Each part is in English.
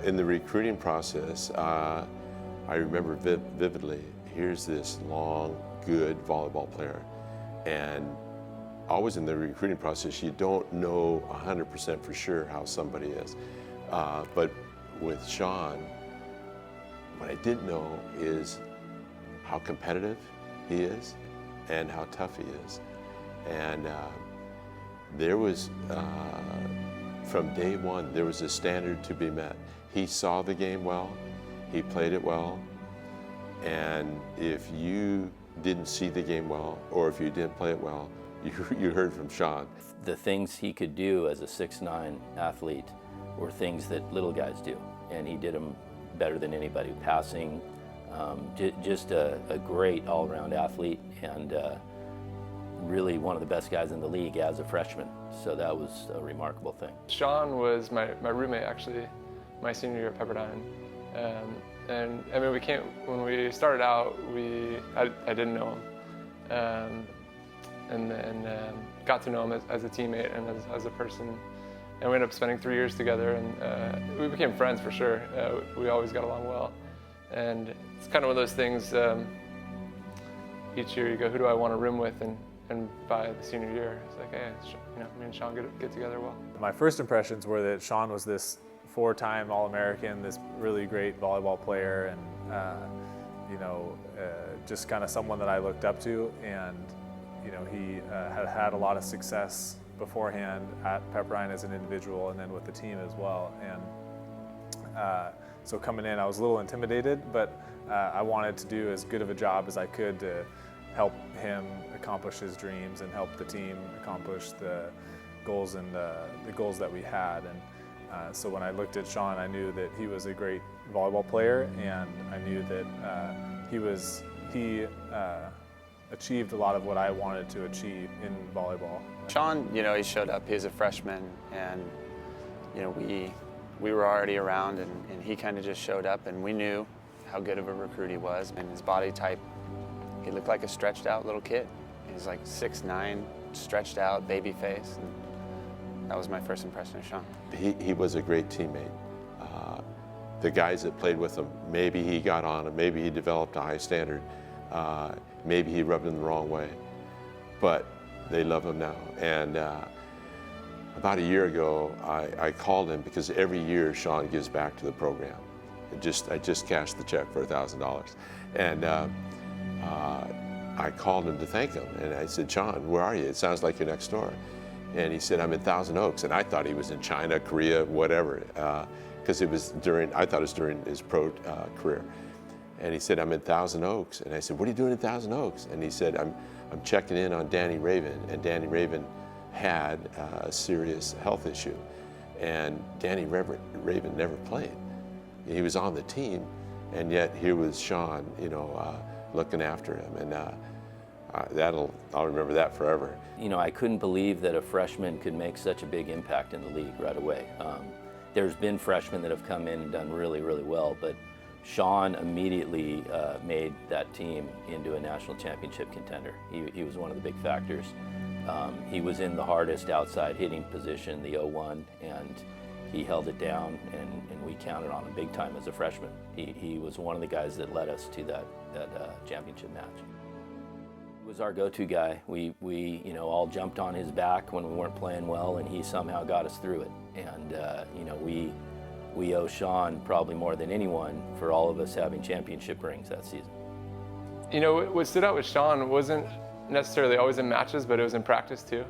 in the recruiting process, I remember vividly, here's this long, good volleyball player. And always in the recruiting process, you don't know 100% for sure how somebody is. But with Sean, what I did know is how competitive he is and how tough he is. And there was, from day one, there was a standard to be met. He saw the game well, he played it well, and if you didn't see the game well, or if you didn't play it well, you heard from Sean. The things he could do as a 6'9" athlete were things that little guys do, and he did them better than anybody. Passing, just a great all-around athlete, and really one of the best guys in the league as a freshman. So that was a remarkable thing. Sean was my roommate, actually, my senior year at Pepperdine. And I mean, when we started out, I didn't know him. And then got to know him as a teammate and as a person. And we ended up spending 3 years together, and we became friends for sure. We always got along well. And it's kind of one of those things, each year you go, who do I want to room with? And by the senior year, it's like, hey, me and Sean get together well. My first impressions were that Sean was this 4-time All-American, this really great volleyball player, and just kind of someone that I looked up to. And he had a lot of success beforehand at Pepperdine as an individual, and then with the team as well. And so coming in, I was a little intimidated, but I wanted to do as good of a job as I could to help him accomplish his dreams and help the team accomplish the goals and the goals that we had. And so when I looked at Sean, I knew that he was a great volleyball player, and I knew that he achieved a lot of what I wanted to achieve in volleyball. Sean, he showed up. He was a freshman, and we were already around, and he kind of just showed up, and we knew how good of a recruit he was. And his body type, he looked like a stretched out little kid. He was like 6'9", stretched out, baby face, and that was my first impression of Sean. He was a great teammate. The guys that played with him, maybe he got on him, maybe he developed a high standard, maybe he rubbed him the wrong way, but they love him now. And about a year ago, I called him because every year Sean gives back to the program. I just cashed the check for $1,000. And I called him to thank him. And I said, Sean, where are you? It sounds like you're next door. And he said, I'm in Thousand Oaks. And I thought he was in China, Korea, whatever, because I thought it was during his pro career. And he said, I'm in Thousand Oaks. And I said, what are you doing in Thousand Oaks? And he said, I'm checking in on Danny Raven. And Danny Raven had a serious health issue. And Danny Raven never played. He was on the team, and yet here was Sean, looking after him. And I'll remember that forever. I couldn't believe that a freshman could make such a big impact in the league right away. There's been freshmen that have come in and done really, really well, but Sean immediately made that team into a national championship contender. He was one of the big factors. He was in the hardest outside hitting position, the 0-1, and he held it down, and we counted on him big time as a freshman. He was one of the guys that led us to that championship match. He was our go-to guy. We all jumped on his back when we weren't playing well, and he somehow got us through it. And we owe Sean probably more than anyone for all of us having championship rings that season. What stood out with Sean wasn't necessarily always in matches, but it was in practice too.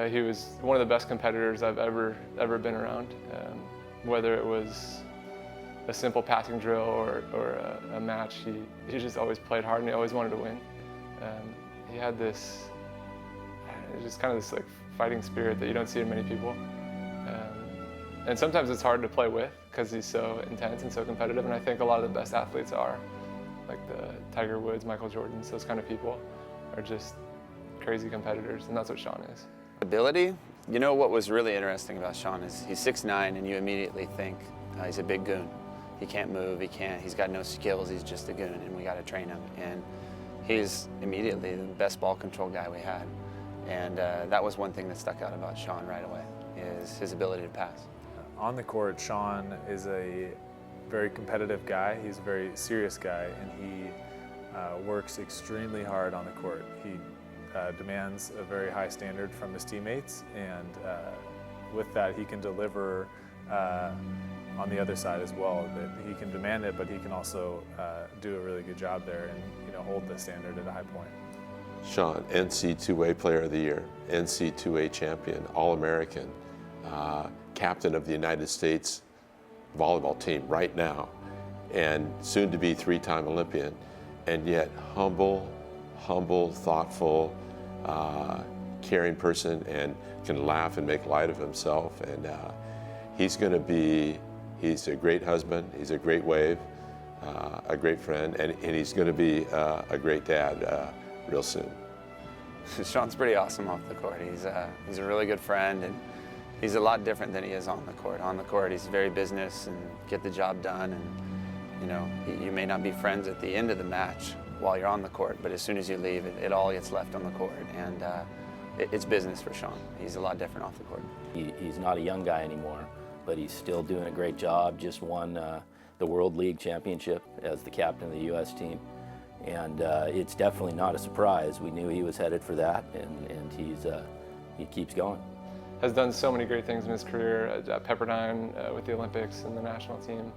He was one of the best competitors I've ever been around. Whether it was a simple passing drill or a match, he just always played hard, and he always wanted to win. He had this like fighting spirit that you don't see in many people. And sometimes it's hard to play with because he's so intense and so competitive, and I think a lot of the best athletes are, like the Tiger Woods, Michael Jordans, those kind of people are just crazy competitors, and that's what Sean is. Ability, what was really interesting about Sean is he's 6'9", and you immediately think he's a big goon. He can't move, he's got no skills, he's just a goon, and we got to train him. And he's immediately the best ball control guy we had. And that was one thing that stuck out about Sean right away, is his ability to pass. On the court, Sean is a very competitive guy. He's a very serious guy, and he works extremely hard on the court. He demands a very high standard from his teammates, and with that, he can deliver on the other side as well. That he can demand it, but he can also do a really good job there and hold the standard at a high point. Sean, NC2A Player of the Year, NC2A champion, All-American, captain of the United States volleyball team right now, and soon to be 3-time Olympian, and yet humble, thoughtful, caring person, and can laugh and make light of himself. And he's a great husband, he's a great wave, a great friend, and he's going to be a great dad real soon. Sean's pretty awesome off the court. He's a really good friend, and he's a lot different than he is on the court. On the court, he's very business and get the job done. And you may not be friends at the end of the match while you're on the court, but as soon as you leave, it all gets left on the court, and it's business for Sean. He's a lot different off the court. He's not a young guy anymore, but he's still doing a great job. Just won the World League Championship as the captain of the U.S. team. And it's definitely not a surprise. We knew he was headed for that, and he keeps going. Has done so many great things in his career at Pepperdine with the Olympics and the national team.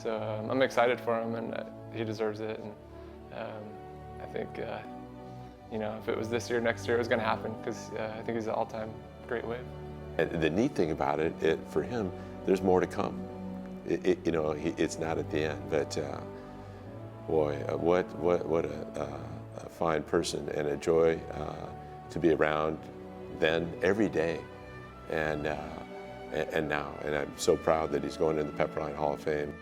So I'm excited for him, and he deserves it. And I think, if it was this year, next year, it was going to happen, because I think he's an all-time great wave. And the neat thing about it, for him, there's more to come. It's not at the end, but boy, what a fine person, and a joy to be around then every day, and now. And I'm so proud that he's going in the Pepperdine Hall of Fame.